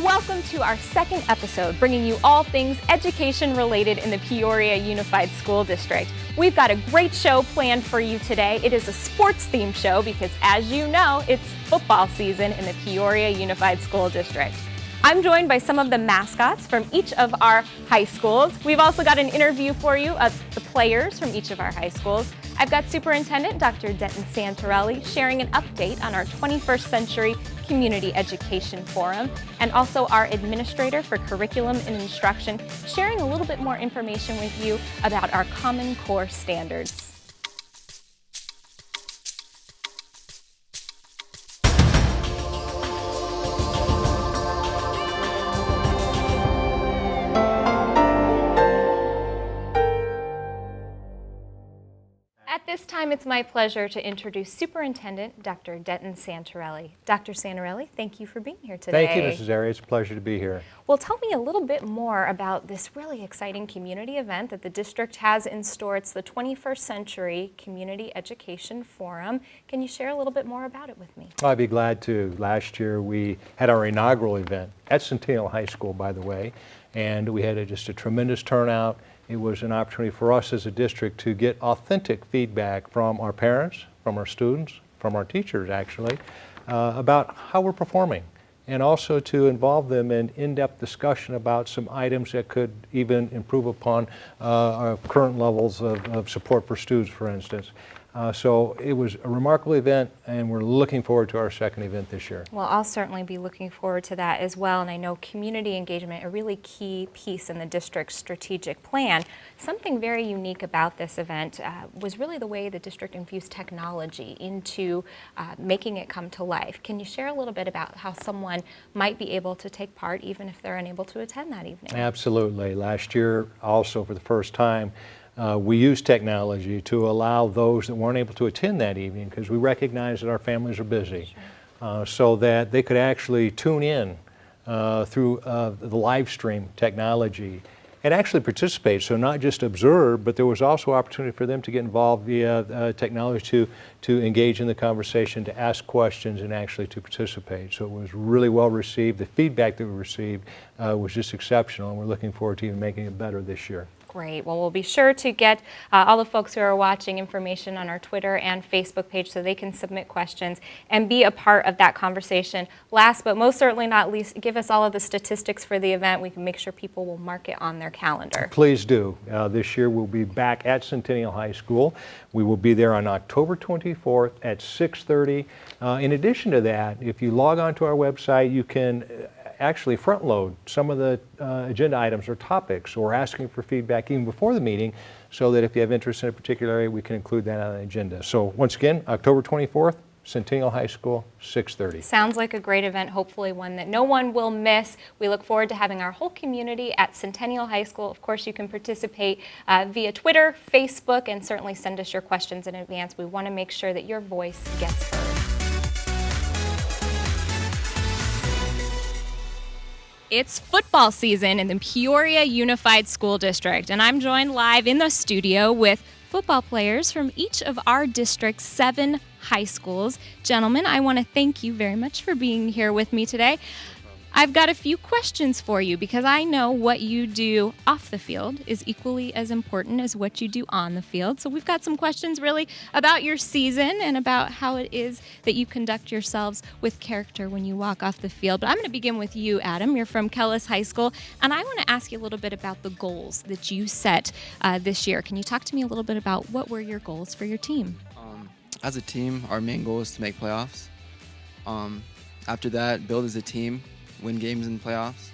Welcome to our second episode, bringing you all things education related in the Peoria Unified School District. We've got a great show planned for you today. It is a sports-themed show because, as you know, it's football season in the Peoria Unified School District. I'm joined by some of the mascots from each of our high schools. We've also got an interview for you of the players from each of our high schools. I've got Superintendent Dr. Denton Santarelli sharing an update on our 21st Century Community Education Forum, and also our Administrator for Curriculum and Instruction sharing a little bit more information with you about our Common Core standards. At this time, it's my pleasure to introduce Superintendent Dr. Denton Santarelli. Dr. Santarelli, thank you for being here today. Thank you, Mrs. Airey. It's a pleasure to be here. Well, tell me a little bit more about this really exciting community event that the district has in store. It's the 21st Century Community Education Forum. Can you share a little bit more about it with me? I'd be glad to. Last year, we had our inaugural event at Centennial High School, by the way, and we had just a tremendous turnout. It was an opportunity for us as a district to get authentic feedback from our parents, from our students, from our teachers actually, about how we're performing, and also to involve them in in-depth discussion about some items that could even improve upon our current levels of support for students, for instance. So it was a remarkable event, and we're looking forward to our second event this year. Well, I'll certainly be looking forward to that as well, and I know community engagement, a really key piece in the district's strategic plan. Something very unique about this event was really the way the district infused technology into making it come to life. Can you share a little bit about how someone might be able to take part even if they're unable to attend that evening? Absolutely. Last year, also for the first time, we used technology to allow those that weren't able to attend that evening, because we recognize that our families are busy, so that they could actually tune in through the live stream technology and actually participate. So not just observe, but there was also opportunity for them to get involved via technology to engage in the conversation, to ask questions, and actually to participate. So it was really well received. The feedback that we received was just exceptional, and we're looking forward to even making it better this year. Great. Well, we'll be sure to get all the folks who are watching information on our Twitter and Facebook page so they can submit questions and be a part of that conversation. Last but most certainly not least, give us all of the statistics for the event. We can make sure people will mark it on their calendar. Please do. This year we'll be back at Centennial High School. We will be there on October 24th at 6:30. In addition to that, if you log on to our website, you can actually front load some of the agenda items or topics, or asking for feedback even before the meeting, so that if you have interest in a particular area, we can include that on the agenda. So once again, October 24th, Centennial High School, 6:30. Sounds like a great event, hopefully one that no one will miss. We look forward to having our whole community at Centennial High School. Of course, you can participate via Twitter, Facebook, and certainly send us your questions in advance. We want to make sure that your voice gets heard. It's football season in the Peoria Unified School District, and I'm joined live in the studio with football players from each of our district's 7 high schools. Gentlemen, I want to thank you very much for being here with me today. I've got a few questions for you because I know what you do off the field is equally as important as what you do on the field. So we've got some questions really about your season and about how it is that you conduct yourselves with character when you walk off the field. But I'm going to begin with you, Adam. You're from Kellis High School, and I want to ask you a little bit about the goals that you set this year. Can you talk to me a little bit about what were your goals for your team? As a team, our main goal is to make playoffs. After that, build as a team, win games in the playoffs,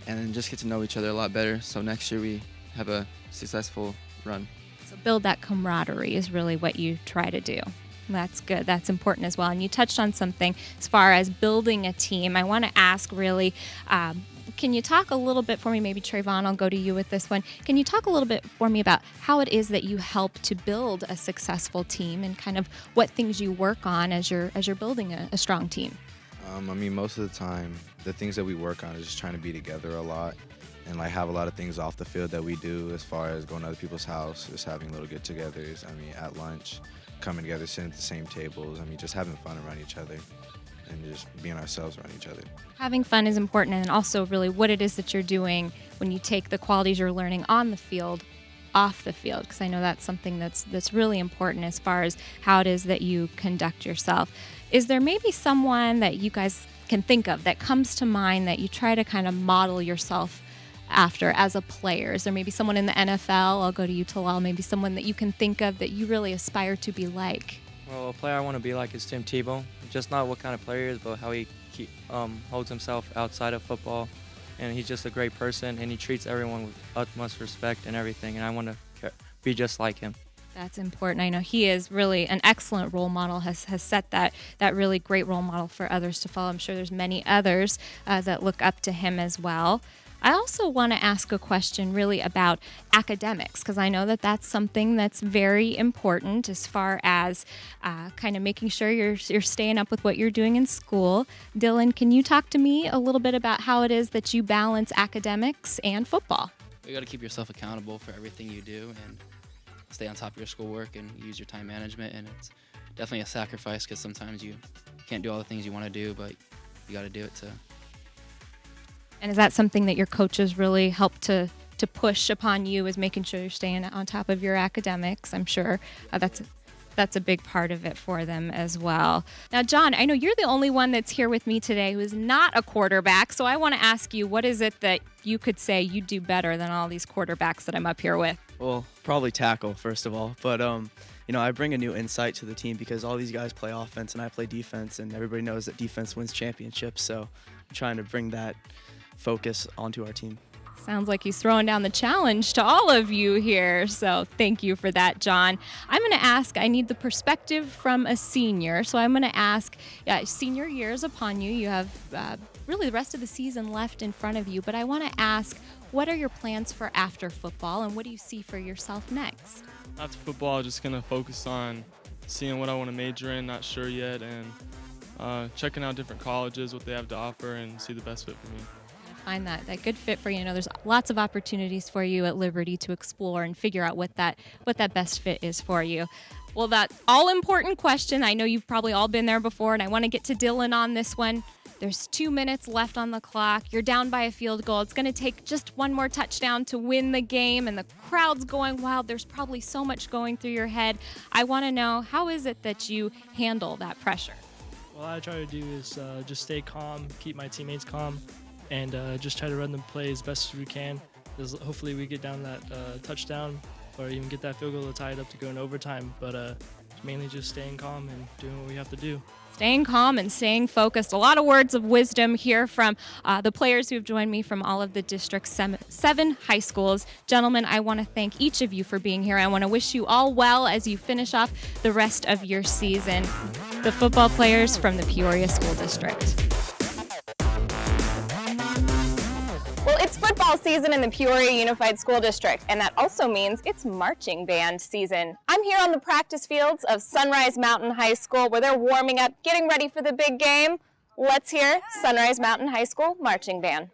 and then just get to know each other a lot better, so next year we have a successful run. So build that camaraderie is really what you try to do. That's good. That's important as well. And you touched on something as far as building a team. I want to ask really, can you talk a little bit for me, maybe Trayvon, I'll go to you with this one. Can you talk a little bit for me about how it is that you help to build a successful team and kind of what things you work on as you're building a strong team? I mean, most of the time, the things that we work on is just trying to be together a lot, and like have a lot of things off the field that we do, as far as going to other people's house, just having little get-togethers. I mean, at lunch, coming together, sitting at the same tables. I mean, just having fun around each other. and just being ourselves around each other. Having fun is important, and also really what it is that you're doing when you take the qualities you're learning on the field off the field, because I know that's something that's really important as far as how it is that you conduct yourself. Is there maybe someone that you guys can think of that comes to mind that you try to kind of model yourself after as a player? Is there maybe someone in the NFL? I'll go to you, Talal. Maybe someone that you can think of that you really aspire to be like. Well, a player I want to be like is Tim Tebow. Just not what kind of player he is, but how he holds himself outside of football. And he's just a great person, and he treats everyone with utmost respect and everything. And I want to be just like him. That's important. I know he is really an excellent role model, has set that really great role model for others to follow. I'm sure there's many others that look up to him as well. I also want to ask a question really about academics, because I know that that's something that's very important as far as kind of making sure you're staying up with what you're doing in school. Dylan, can you talk to me a little bit about how it is that you balance academics and football? You got to keep yourself accountable for everything you do and stay on top of your schoolwork and use your time management. And it's definitely a sacrifice because sometimes you can't do all the things you want to do, but you got to do it to. And is that something that your coaches really help to push upon you, is making sure you're staying on top of your academics? I'm sure that's a big part of it for them as well. Now, John, I know you're the only one that's here with me today who is not a quarterback, so I want to ask you, what is it that you could say you do better than all these quarterbacks that I'm up here with? Well, probably tackle, first of all. But, I bring a new insight to the team because all these guys play offense and I play defense, and everybody knows that defense wins championships. So I'm trying to bring that focus onto our team. Sounds like he's throwing down the challenge to all of you here. So thank you for that, John. I'm going to ask, I need the perspective from a senior. So I'm going to ask, senior year is upon you. You have really the rest of the season left in front of you. But I want to ask, what are your plans for after football, and what do you see for yourself next? After football, I'm just going to focus on seeing what I want to major in, not sure yet, and checking out different colleges, what they have to offer, and see the best fit for me. Find that good fit for you. You know, there's lots of opportunities for you at Liberty to explore and figure out what that best fit is for you. Well, that all-important question, I know you've probably all been there before, and I want to get to Dylan on this one. There's 2 minutes left on the clock. You're down by a field goal. It's going to take just one more touchdown to win the game, and the crowd's going wild. There's probably so much going through your head. I want to know, how is it that you handle that pressure? What I try to do is just stay calm, keep my teammates calm, and just try to run the play as best as we can. Hopefully we get down that touchdown or even get that field goal to tie it up to go in overtime. But mainly just staying calm and doing what we have to do. Staying calm and staying focused. A lot of words of wisdom here from the players who have joined me from all of the District 7 high schools. Gentlemen, I want to thank each of you for being here. I want to wish you all well as you finish off the rest of your season. The football players from the Peoria School District. Well, it's football season in the Peoria Unified School District, and that also means it's marching band season. I'm here on the practice fields of Sunrise Mountain High School, where they're warming up, getting ready for the big game. Let's hear Sunrise Mountain High School marching band.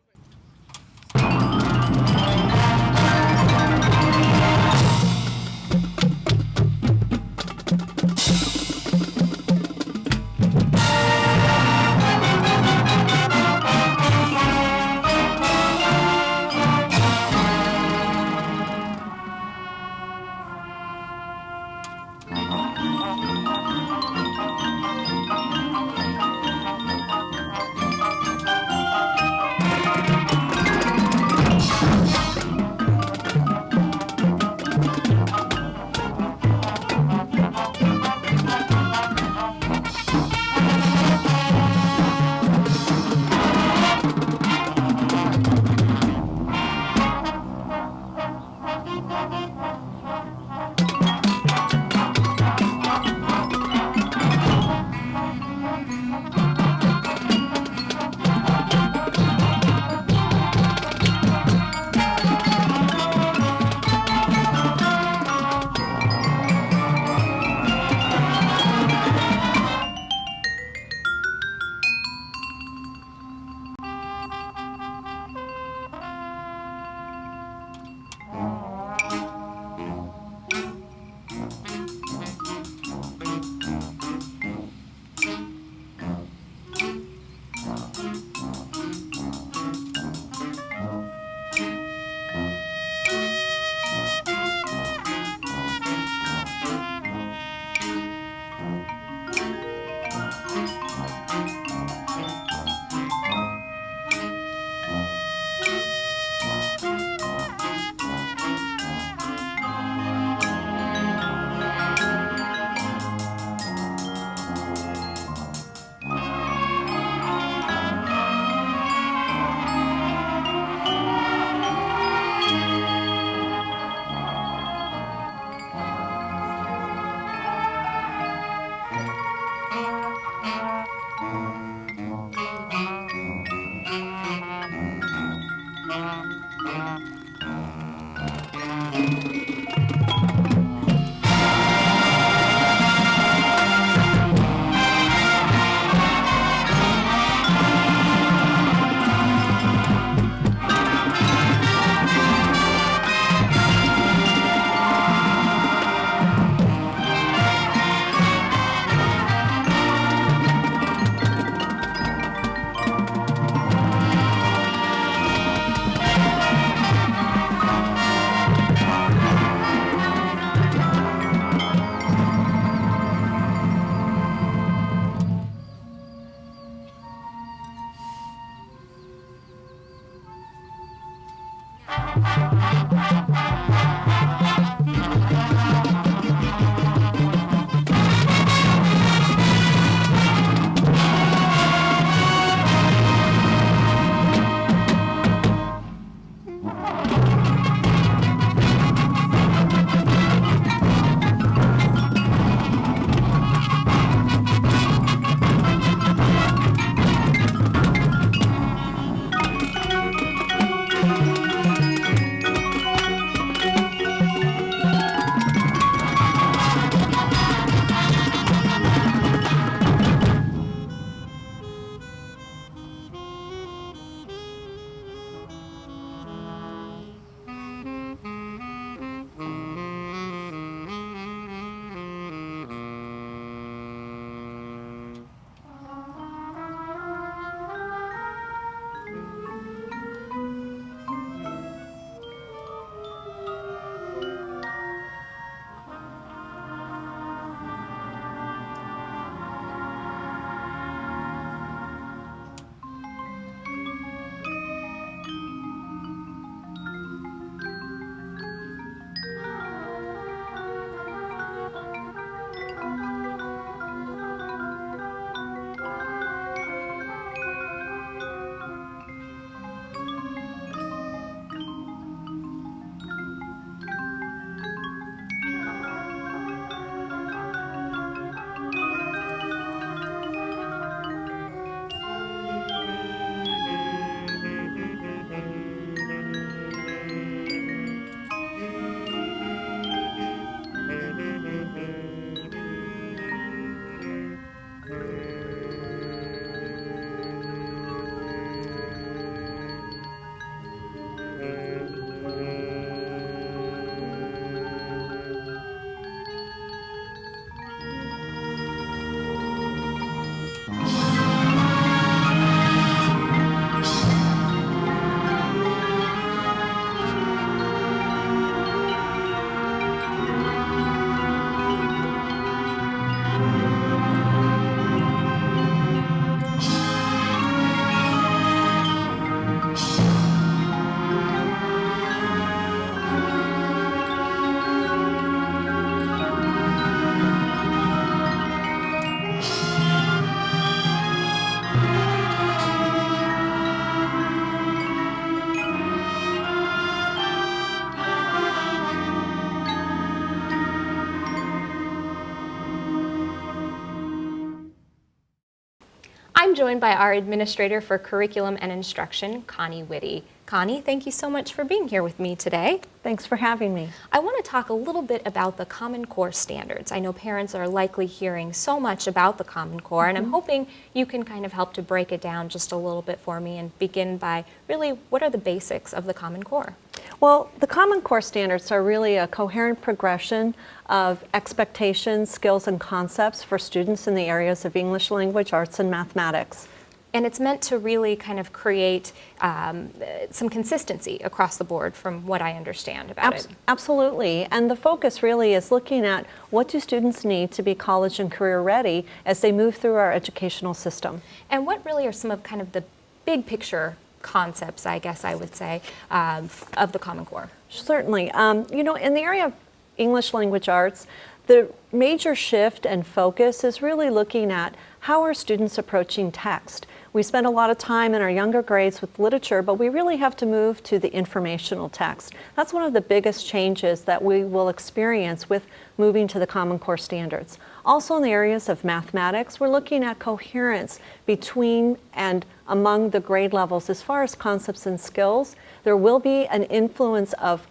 joined by our Administrator for Curriculum and Instruction, Connie Witte. Connie, thank you so much for being here with me today. Thanks for having me. I want to talk a little bit about the Common Core standards. I know parents are likely hearing so much about the Common Core, and I'm hoping you can kind of help to break it down just a little bit for me and begin by really what are the basics of the Common Core? Well, the Common Core standards are really a coherent progression of expectations, skills, and concepts for students in the areas of English language, arts, and mathematics. And it's meant to really kind of create some consistency across the board from what I understand about it. Absolutely. And the focus really is looking at what do students need to be college and career ready as they move through our educational system. And what really are some of kind of the big picture concepts, I guess I would say, of the Common Core? Certainly. You know, in the area of English language arts, the major shift and focus is really looking at how are students approaching text. We spend a lot of time in our younger grades with literature, but we really have to move to the informational text. That's one of the biggest changes that we will experience with moving to the Common Core standards. Also in the areas of mathematics, we're looking at coherence between and among the grade levels as far as concepts and skills. There will be an influence of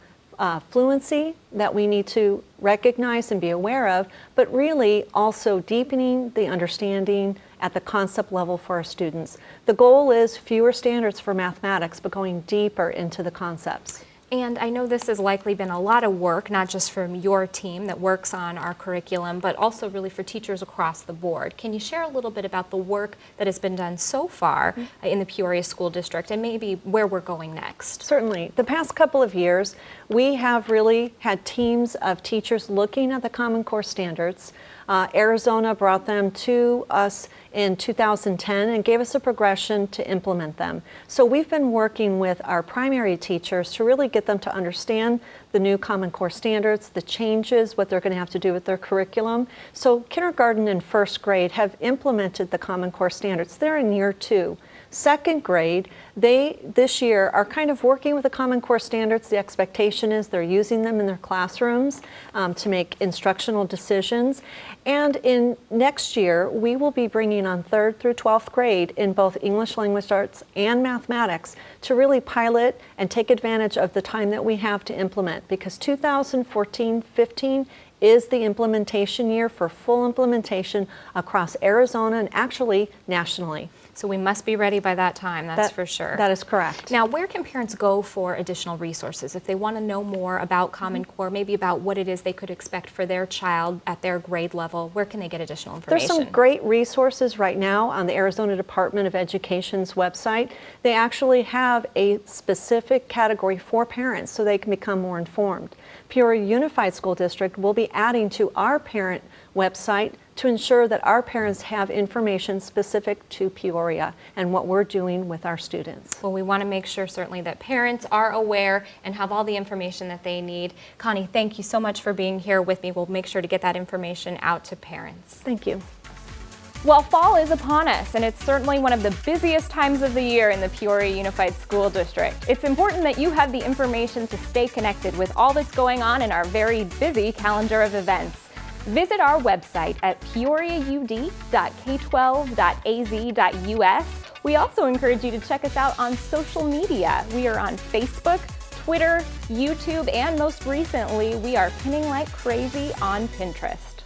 fluency that we need to recognize and be aware of, but really also deepening the understanding at the concept level for our students. The goal is fewer standards for mathematics, but going deeper into the concepts. And I know this has likely been a lot of work, not just from your team that works on our curriculum, but also really for teachers across the board. Can you share a little bit about the work that has been done so far in the Peoria School District and maybe where we're going next? Certainly. The past couple of years, we have really had teams of teachers looking at the Common Core standards. Arizona brought them to us in 2010 and gave us a progression to implement them. So we've been working with our primary teachers to really get them to understand the new Common Core standards, the changes, what they're going to have to do with their curriculum. So kindergarten and first grade have implemented the Common Core standards. They're in year 2. Second grade, they this year are kind of working with the Common Core standards. The expectation is they're using them in their classrooms to make instructional decisions. And in next year, we will be bringing on 3rd through 12th grade in both English language arts and mathematics to really pilot and take advantage of the time that we have to implement, because 2014-15 is the implementation year for full implementation across Arizona and actually nationally. So we must be ready by that time, that's for sure. That is correct. Now, where can parents go for additional resources if they want to know more about Common Core, maybe about what it is they could expect for their child at their grade level? Where can they get additional information? There's some great resources right now on the Arizona Department of Education's website. They actually have a specific category for parents so they can become more informed. Peoria Unified School District will be adding to our parent website to ensure that our parents have information specific to Peoria and what we're doing with our students. Well, we want to make sure certainly that parents are aware and have all the information that they need. Connie, thank you so much for being here with me. We'll make sure to get that information out to parents. Thank you. Well, fall is upon us, and it's certainly one of the busiest times of the year in the Peoria Unified School District. It's important that you have the information to stay connected with all that's going on in our very busy calendar of events. Visit our website at peoriaud.k12.az.us. We also encourage you to check us out on social media. We are on Facebook, Twitter, YouTube, and most recently, we are pinning like crazy on Pinterest.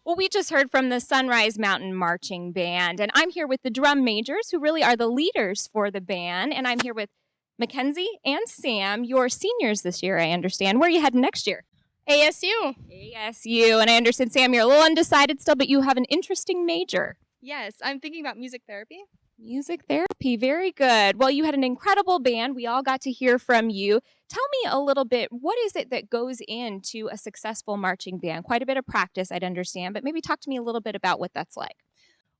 Well, we just heard from the Sunrise Mountain Marching Band, and I'm here with the drum majors, who really are the leaders for the band, and I'm here with Mackenzie and Sam. You're seniors this year, I understand. Where are you heading next year? ASU. ASU, and I understand, Sam, you're a little undecided still, but you have an interesting major. Yes, I'm thinking about music therapy. Music therapy, very good. Well, you had an incredible band. We all got to hear from you. Tell me a little bit, what is it that goes into a successful marching band? Quite a bit of practice, I'd understand, but maybe talk to me a little bit about what that's like.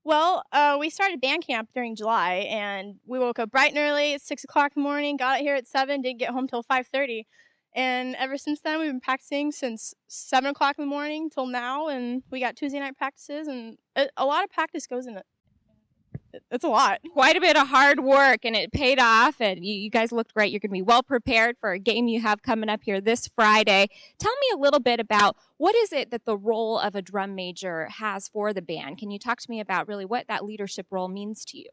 Well, we started band camp during July, and we woke up bright and early at 6 o'clock in the morning, got out here at 7, didn't get home till 5:30. And ever since then, we've been practicing since 7 o'clock in the morning till now, and we got Tuesday night practices, and a lot of practice goes into it. it's a lot. Quite a bit of hard work, and it paid off, and you guys looked great. You're going to be well prepared for a game you have coming up here this Friday. Tell me a little bit about what is it that the role of a drum major has for the band? Can you talk to me about really what that leadership role means to you?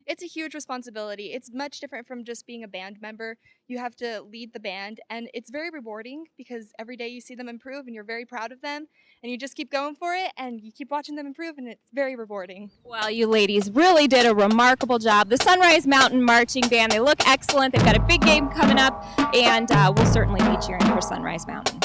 It's a huge responsibility. It's much different from just being a band member. You have to lead the band, and it's very rewarding because every day you see them improve and you're very proud of them, and you just keep going for it and you keep watching them improve, and it's very rewarding. Well, you ladies really did a remarkable job. The Sunrise Mountain Marching Band, they look excellent. They've got a big game coming up, and we'll certainly be cheering for Sunrise Mountain.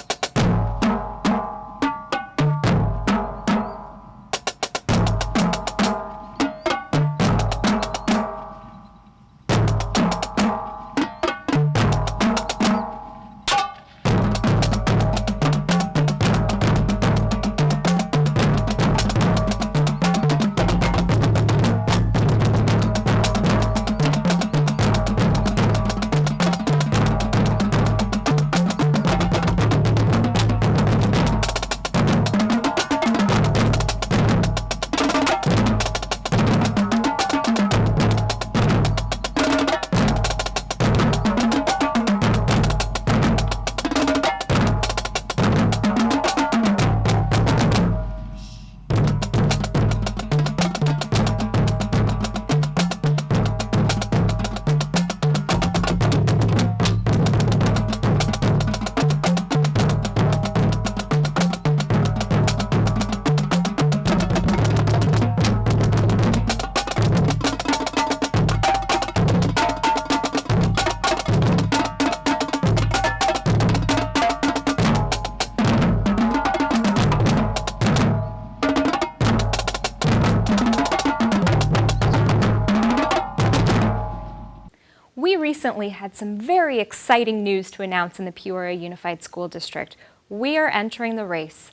We recently had some very exciting news to announce in the Peoria Unified School District. We are entering the race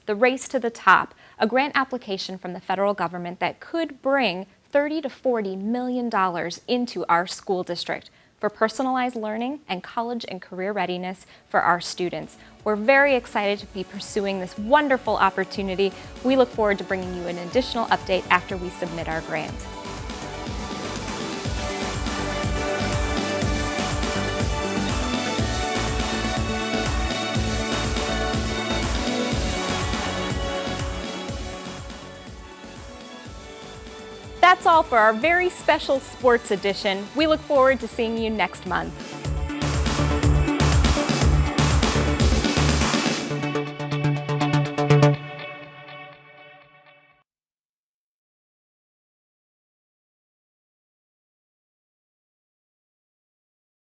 to the top, a grant application from the federal government that could bring $30 to $40 million into our school district for personalized learning and college and career readiness for our students. We're very excited to be pursuing this wonderful opportunity. We look forward to bringing you an additional update after we submit our grant. That's all for our very special sports edition. We look forward to seeing you next month.